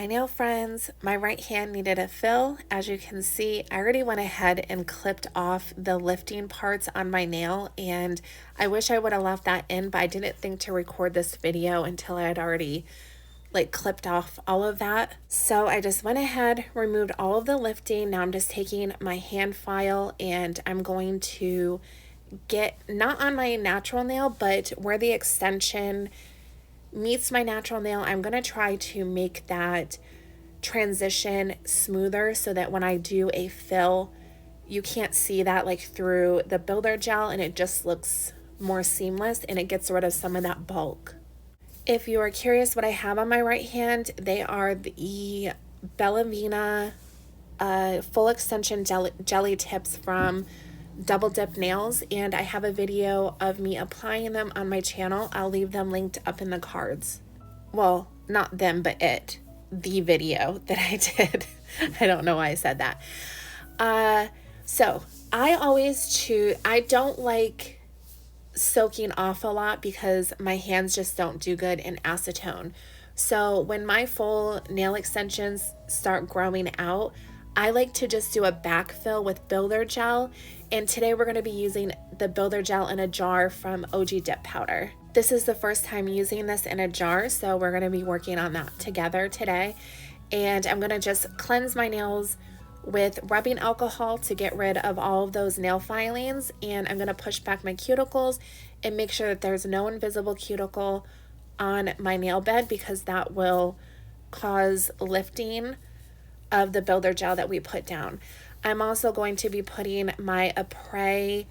Hi nail friends, my right hand needed a fill. As you can see, I already went ahead and clipped off the lifting parts on my nail, and I wish I would have left that in, but I didn't think to record this video until I had already clipped off all of that. So I just went ahead, removed all of the lifting. Now I'm just taking my hand file and I'm going to get, not on my natural nail, but where the extension meets my natural nail, I'm going to try to make that transition smoother so that when I do a fill, you can't see that through the builder gel, and it just looks more seamless and it gets rid of some of that bulk. If you are curious what I have on my right hand, they are the Bellavina full extension jelly tips from Double Dip Nails, and I have a video of me applying them on my channel. I'll leave them linked up in the cards. Well, not them, but the video that I did. I don't know why I said that. So I don't like soaking off a lot because my hands just don't do good in acetone. So when my full nail extensions start growing out, I like to just do a backfill with builder gel, and today we're going to be using the builder gel in a jar from OG Dip Powder. This is the first time using this in a jar, so we're going to be working on that together today. And I'm going to just cleanse my nails with rubbing alcohol to get rid of all of those nail filings, and I'm going to push back my cuticles and make sure that there's no invisible cuticle on my nail bed, because that will cause lifting of the builder gel that we put down. I'm also going to be putting my Apres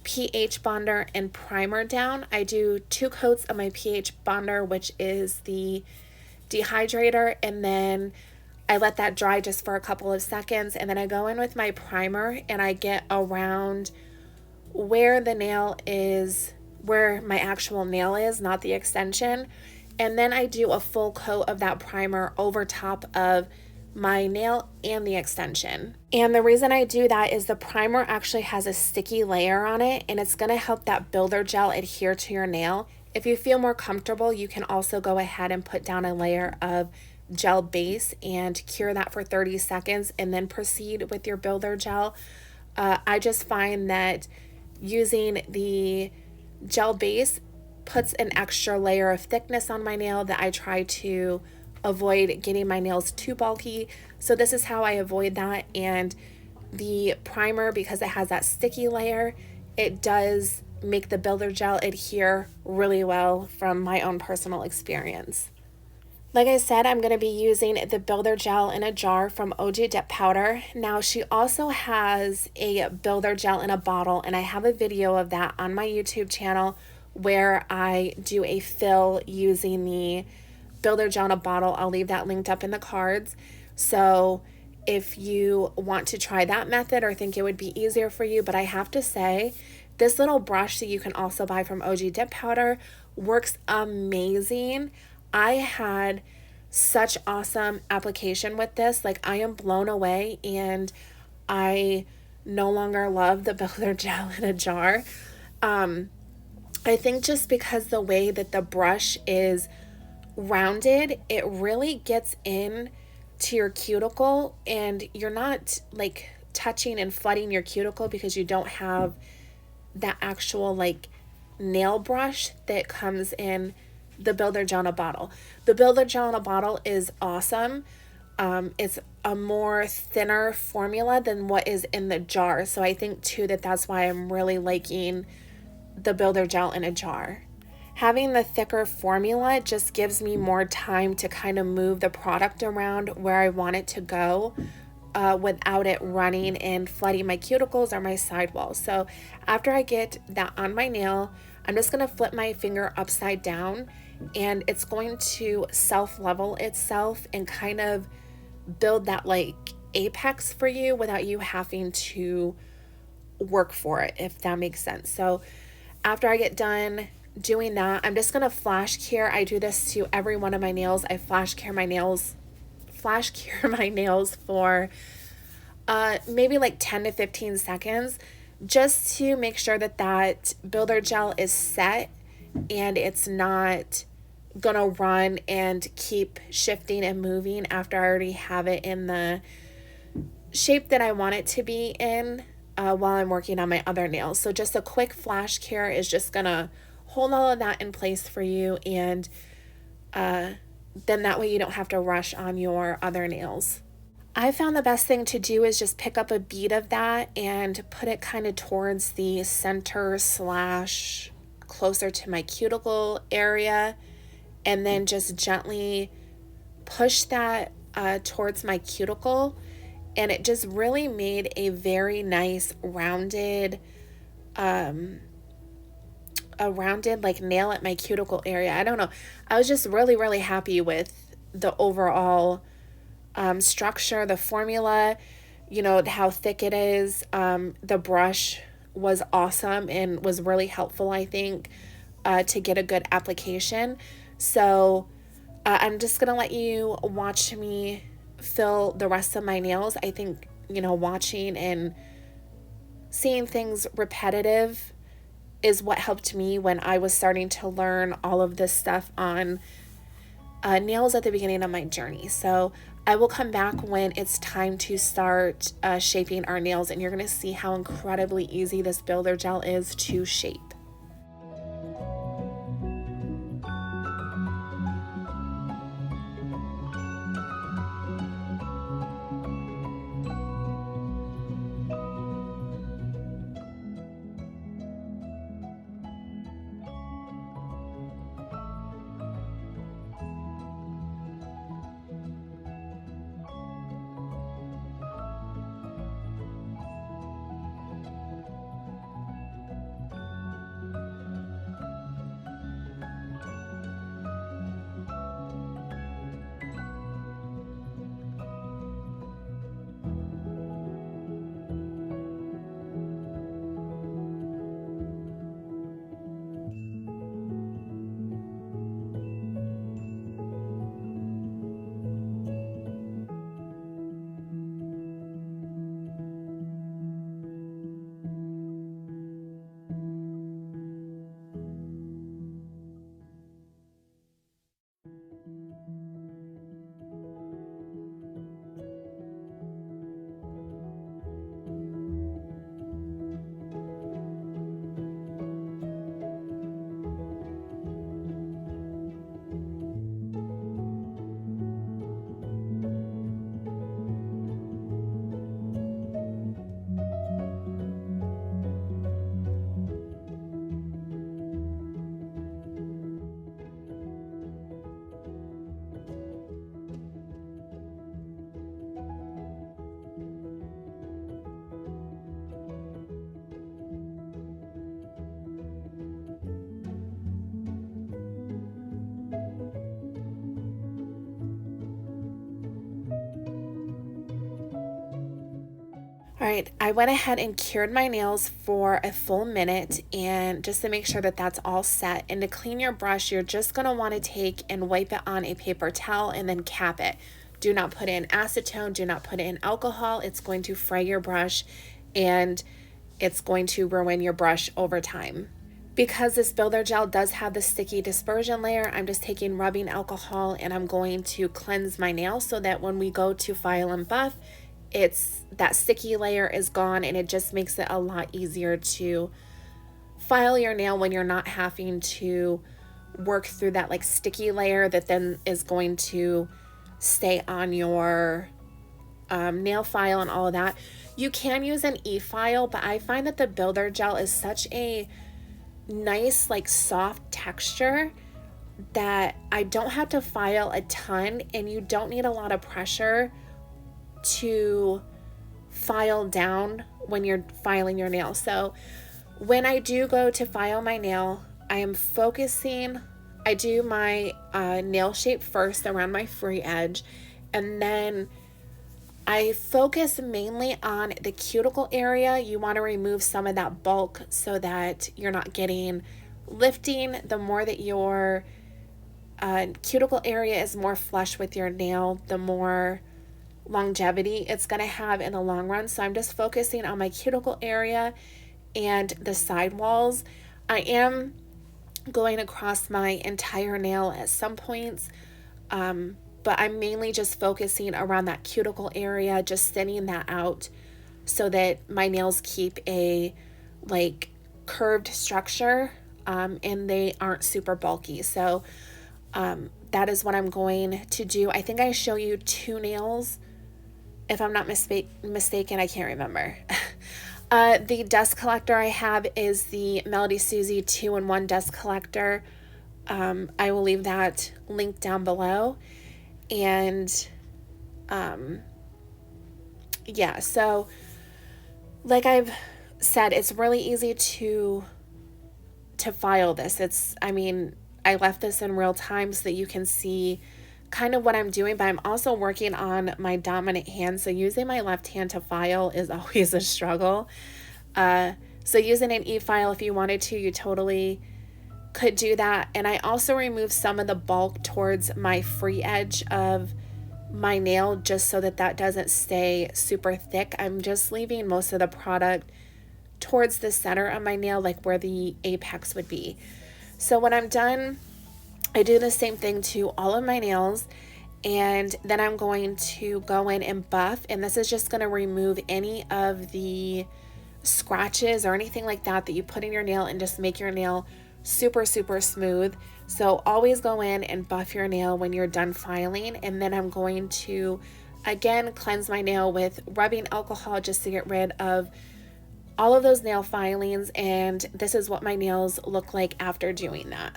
pH bonder and primer down. I do 2 coats of my pH bonder, which is the dehydrator, and then I let that dry just for a couple of seconds, and then I go in with my primer and I get around where the nail is, where my actual nail is, not the extension, and then I do a full coat of that primer over top of my nail and the extension. And the reason I do that is the primer actually has a sticky layer on it, and it's going to help that builder gel adhere to your nail. If you feel more comfortable, you can also go ahead and put down a layer of gel base and cure that for 30 seconds and then proceed with your builder gel. I just find that using the gel base puts an extra layer of thickness on my nail that I try to avoid getting my nails too bulky. So this is how I avoid that. And the primer, because it has that sticky layer, it does make the builder gel adhere really well from my own personal experience. Like I said, I'm going to be using the builder gel in a jar from OG Dip Powder. Now, she also has a builder gel in a bottle, and I have a video of that on my YouTube channel where I do a fill using the builder gel in a bottle. I'll leave that linked up in the cards. So if you want to try that method or think it would be easier for you, but I have to say, this little brush that you can also buy from OG Dip Powder works amazing. I had such awesome application with this. I am blown away, and I no longer love the builder gel in a jar. I think just because the way that the brush is rounded, it really gets in to your cuticle, and you're not touching and flooding your cuticle because you don't have that actual nail brush that comes in the builder gel in a bottle. The builder gel in a bottle is awesome. It's a more thinner formula than what is in the jar, so I think too that's why I'm really liking the builder gel in a jar. Having the thicker formula just gives me more time to kind of move the product around where I want it to go without it running and flooding my cuticles or my sidewalls. So after I get that on my nail, I'm just going to flip my finger upside down, and it's going to self-level itself and kind of build that apex for you without you having to work for it, if that makes sense. So after I get done doing that, I'm just going to flash cure. I do this to every one of my nails. I flash cure my nails for maybe 10 to 15 seconds just to make sure that builder gel is set and it's not gonna run and keep shifting and moving after I already have it in the shape that I want it to be in while I'm working on my other nails. So just a quick flash care is just gonna hold all of that in place for you, and then that way you don't have to rush on your other nails. I found the best thing to do is just pick up a bead of that and put it kind of towards the center slash closer to my cuticle area, and then just gently push that towards my cuticle, and it just really made a very nice rounded like nail at my cuticle area. I don't know, I was just really happy with the overall structure, the formula, how thick it is. The brush was awesome and was really helpful, I think, to get a good application. So I'm just gonna let you watch me fill the rest of my nails. I think, watching and seeing things repetitive is what helped me when I was starting to learn all of this stuff on nails at the beginning of my journey. So I will come back when it's time to start shaping our nails, and you're going to see how incredibly easy this builder gel is to shape. All right, I went ahead and cured my nails for a full minute, and just to make sure that that's all set. And to clean your brush, you're just going to want to take and wipe it on a paper towel and then cap it. Do not put in acetone, do not put in alcohol. It's going to fray your brush and it's going to ruin your brush over time. Because this builder gel does have the sticky dispersion layer, I'm just taking rubbing alcohol and I'm going to cleanse my nails so that when we go to file and buff, that sticky layer is gone, and it just makes it a lot easier to file your nail when you're not having to work through that like sticky layer that then is going to stay on your nail file and all of that. You can use an e-file, but I find that the builder gel is such a nice like soft texture that I don't have to file a ton, and you don't need a lot of pressure to file down when you're filing your nail. So when I do go to file my nail, I am focusing, I do my nail shape first around my free edge, and then I focus mainly on the cuticle area. You want to remove some of that bulk so that you're not getting lifting. The more that your cuticle area is more flush with your nail, the more longevity it's going to have in the long run. So I'm just focusing on my cuticle area and the side walls. I am going across my entire nail at some points. But I'm mainly just focusing around that cuticle area, just thinning that out so that my nails keep a like curved structure, and they aren't super bulky. So that is what I'm going to do. I think I show you 2 nails, if I'm not mistaken. I can't remember. The dust collector I have is the Melody Susie 2-in-1 dust collector. I will leave that link down below. And yeah, so like I've said, it's really easy to file this. I left this in real time so that you can see kind of what I'm doing, but I'm also working on my dominant hand. So using my left hand to file is always a struggle. So using an e-file, if you wanted to, you totally could do that. And I also removed some of the bulk towards my free edge of my nail just so that that doesn't stay super thick. I'm just leaving most of the product towards the center of my nail, like where the apex would be. So when I'm done, I do the same thing to all of my nails, and then I'm going to go in and buff, and this is just going to remove any of the scratches or anything like that that you put in your nail and just make your nail super, super smooth. So always go in and buff your nail when you're done filing, and then I'm going to again cleanse my nail with rubbing alcohol just to get rid of all of those nail filings, and this is what my nails look like after doing that.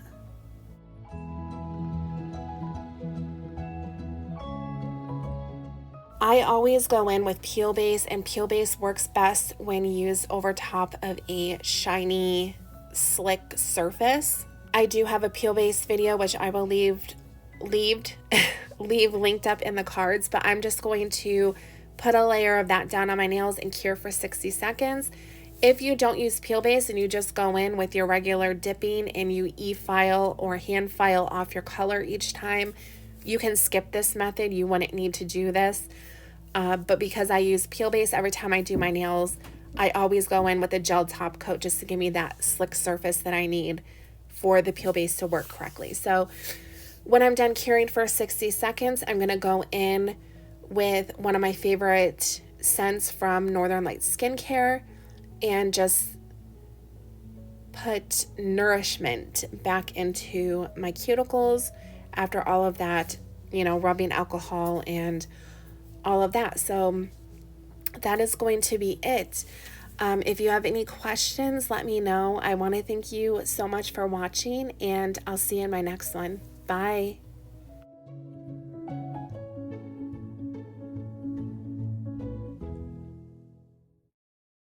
I always go in with peel base, and peel base works best when used over top of a shiny, slick surface. I do have a peel base video, which I will leave linked up in the cards, but I'm just going to put a layer of that down on my nails and cure for 60 seconds. If you don't use peel base and you just go in with your regular dipping and you e-file or hand file off your color each time, you can skip this method. You wouldn't need to do this. But because I use peel base every time I do my nails, I always go in with a gel top coat just to give me that slick surface that I need for the peel base to work correctly. So when I'm done curing for 60 seconds, I'm going to go in with one of my favorite scents from Northern Lights Skincare and just put nourishment back into my cuticles after all of that, rubbing alcohol and all of that. So that is going to be it. If you have any questions, let me know. I want to thank you so much for watching, and I'll see you in my next one. Bye.